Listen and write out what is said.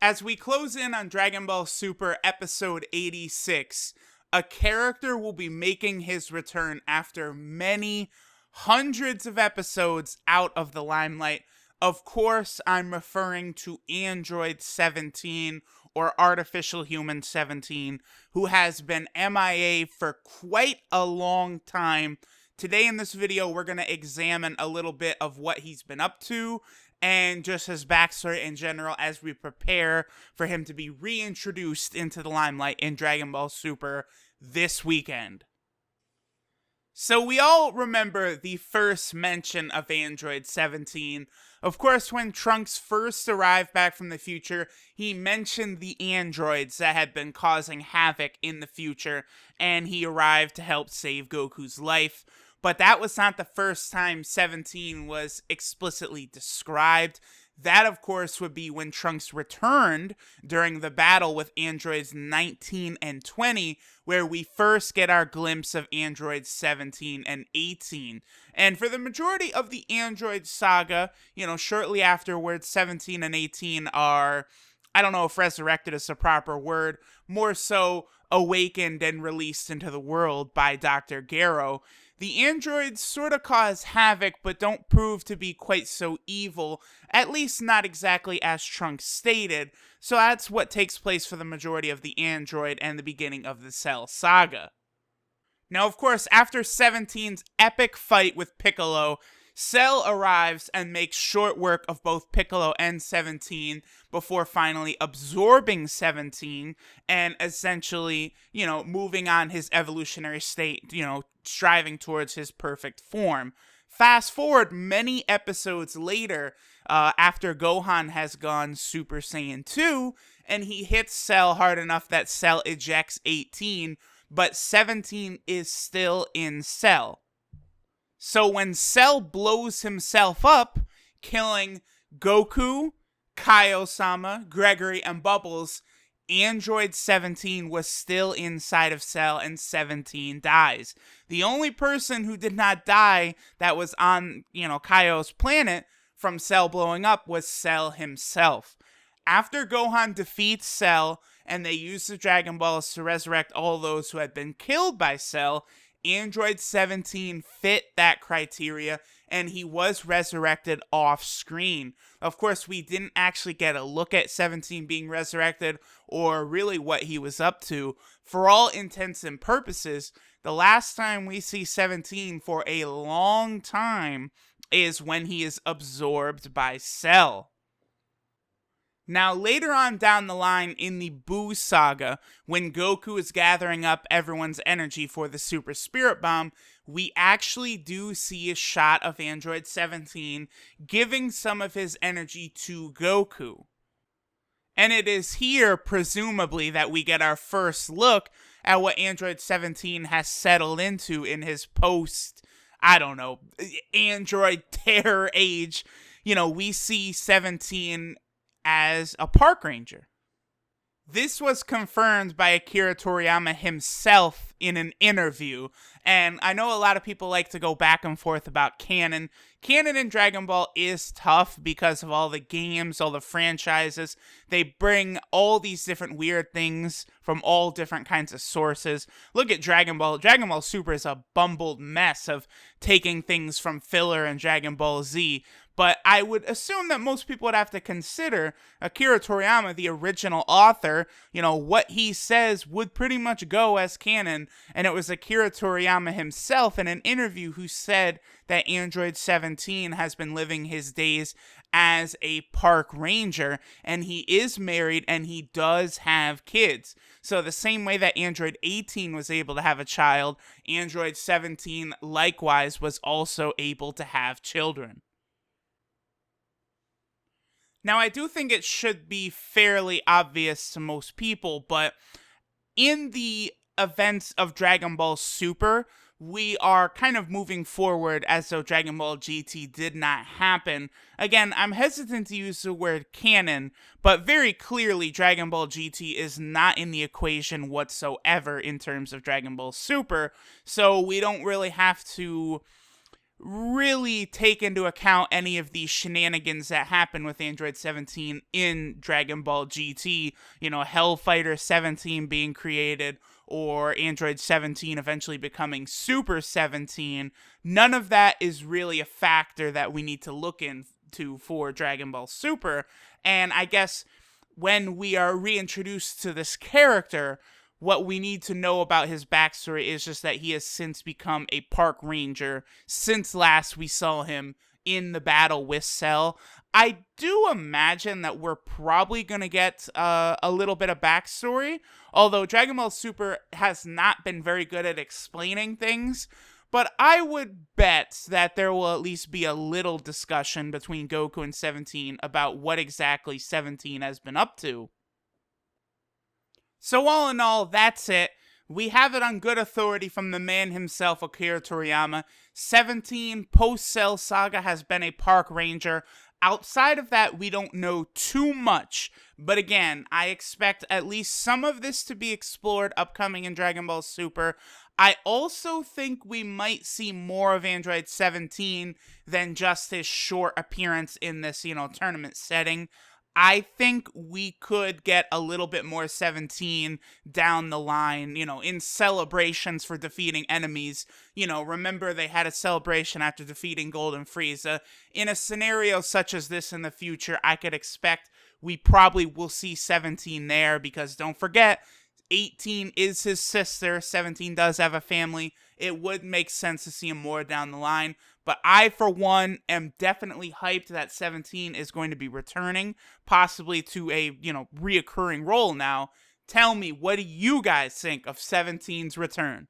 As we close in on Dragon Ball Super episode 86, a character will be making his return after many hundreds of episodes out of the limelight. Of course, I'm referring to Android 17 or Artificial Human 17, who has been MIA for quite a long time. Today in this video, we're going to examine a little bit of what he's been up to and just his backstory in general as we prepare for him to be reintroduced into the limelight in Dragon Ball Super this weekend. So we all remember the first mention of Android 17. Of course, when Trunks first arrived back from the future, he mentioned the androids that had been causing havoc in the future, and he arrived to help save Goku's life. But that was not the first time 17 was explicitly described. That, of course, would be when Trunks returned during the battle with androids 19 and 20, where we first get our glimpse of androids 17 and 18. And for the majority of the android saga, shortly afterwards, 17 and 18 are, I don't know if resurrected is the proper word, more so awakened and released into the world by Dr. Gero. The androids sort of cause havoc, but don't prove to be quite so evil, at least not exactly as Trunks stated, so that's what takes place for the majority of the android and the beginning of the Cell saga. Now, of course, after 17's epic fight with Piccolo, Cell arrives and makes short work of both Piccolo and 17 before finally absorbing 17 and essentially, moving on his evolutionary state, striving towards his perfect form. Fast forward many episodes later, after Gohan has gone Super Saiyan 2, and he hits Cell hard enough that Cell ejects 18, but 17 is still in Cell. So when Cell blows himself up, killing Goku, Kaio-sama, Gregory, and Bubbles, Android 17 was still inside of Cell and 17 dies. The only person who did not die that was on, Kaio's planet from Cell blowing up was Cell himself. After Gohan defeats Cell and they use the Dragon Balls to resurrect all those who had been killed by Cell, Android 17 fit that criteria, and he was resurrected off screen. Of course, we didn't actually get a look at 17 being resurrected or really what he was up to. For all intents and purposes, the last time we see 17 for a long time is when he is absorbed by Cell. Now, later on down the line in the Buu saga, when Goku is gathering up everyone's energy for the Super Spirit Bomb, we actually do see a shot of Android 17 giving some of his energy to Goku. And it is here, presumably, that we get our first look at what Android 17 has settled into in his Android terror age. We see 17 as a park ranger. This was confirmed by Akira Toriyama himself in an interview, and I know a lot of people like to go back and forth about canon. Canon in Dragon Ball is tough because of all the games, all the franchises. They bring all these different weird things from all different kinds of sources. Look at Dragon Ball. Dragon Ball Super is a bumbled mess of taking things from filler and Dragon Ball Z. But I would assume that most people would have to consider Akira Toriyama, the original author. What he says would pretty much go as canon. And it was Akira Toriyama himself in an interview who said that Android 17 has been living his days as a park ranger. And he is married and he does have kids. So the same way that Android 18 was able to have a child, Android 17 likewise was also able to have children. Now, I do think it should be fairly obvious to most people, but in the events of Dragon Ball Super, we are kind of moving forward as though Dragon Ball GT did not happen. Again, I'm hesitant to use the word canon, but very clearly Dragon Ball GT is not in the equation whatsoever in terms of Dragon Ball Super, so we don't really have to really take into account any of these shenanigans that happen with Android 17 in Dragon Ball GT, Hellfighter 17 being created or Android 17 eventually becoming Super 17. None of that is really a factor that we need to look into for Dragon Ball Super. And I guess when we are reintroduced to this character, what we need to know about his backstory is just that he has since become a park ranger since last we saw him in the battle with Cell. I do imagine that we're probably going to get a little bit of backstory, although Dragon Ball Super has not been very good at explaining things. But I would bet that there will at least be a little discussion between Goku and 17 about what exactly 17 has been up to. So all in all, that's it. We have it on good authority from the man himself, Akira Toriyama. 17 post-Cell Saga has been a park ranger. Outside of that, we don't know too much. But again, I expect at least some of this to be explored upcoming in Dragon Ball Super. I also think we might see more of Android 17 than just his short appearance in this, tournament setting. I think we could get a little bit more 17 down the line, in celebrations for defeating enemies. Remember they had a celebration after defeating Golden Frieza. In a scenario such as this in the future, I could expect we probably will see 17 there because don't forget, 18 is his sister. 17 does have a family. It would make sense to see him more down the line. But I, for one, am definitely hyped that 17 is going to be returning, possibly to a, reoccurring role now. Tell me, what do you guys think of 17's return?